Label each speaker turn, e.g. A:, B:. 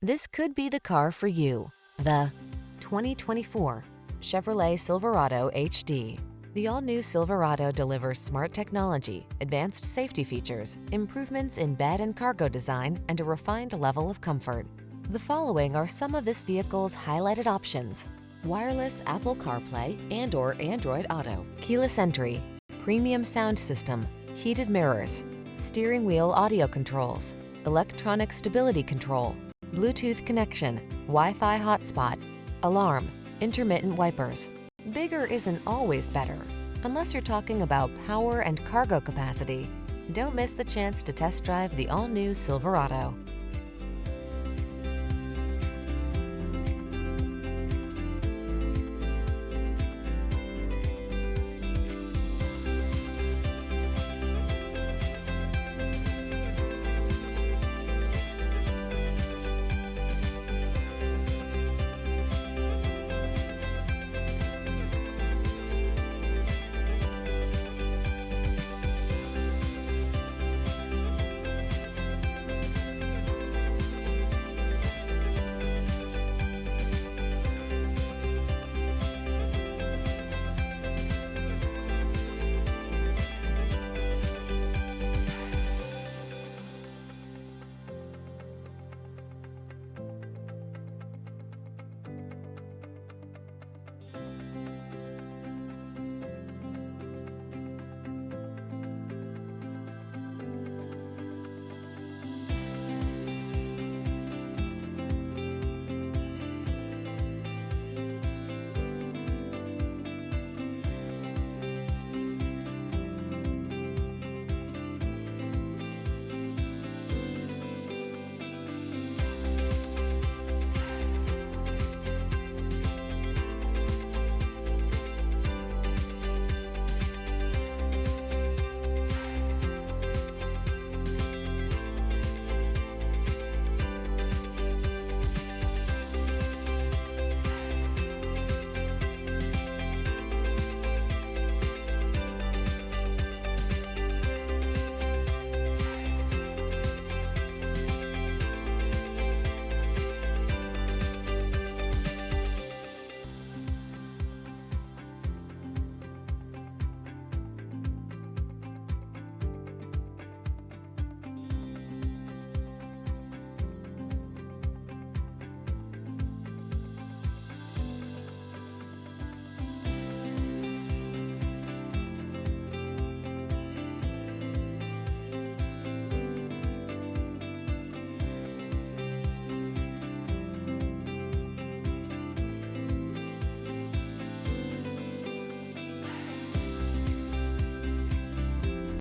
A: This could be the car for you. The 2024 Chevrolet Silverado HD. The all-new Silverado delivers smart technology, advanced safety features, improvements in bed and cargo design, and a refined level of comfort. The following are some of this vehicle's highlighted options: wireless Apple CarPlay and/or Android Auto, keyless entry, premium sound system, heated mirrors, steering wheel audio controls, electronic stability control, Bluetooth connection, Wi-Fi hotspot, alarm, intermittent wipers. Bigger isn't always better, unless you're talking about power and cargo capacity. Don't miss the chance to test drive the all-new Silverado.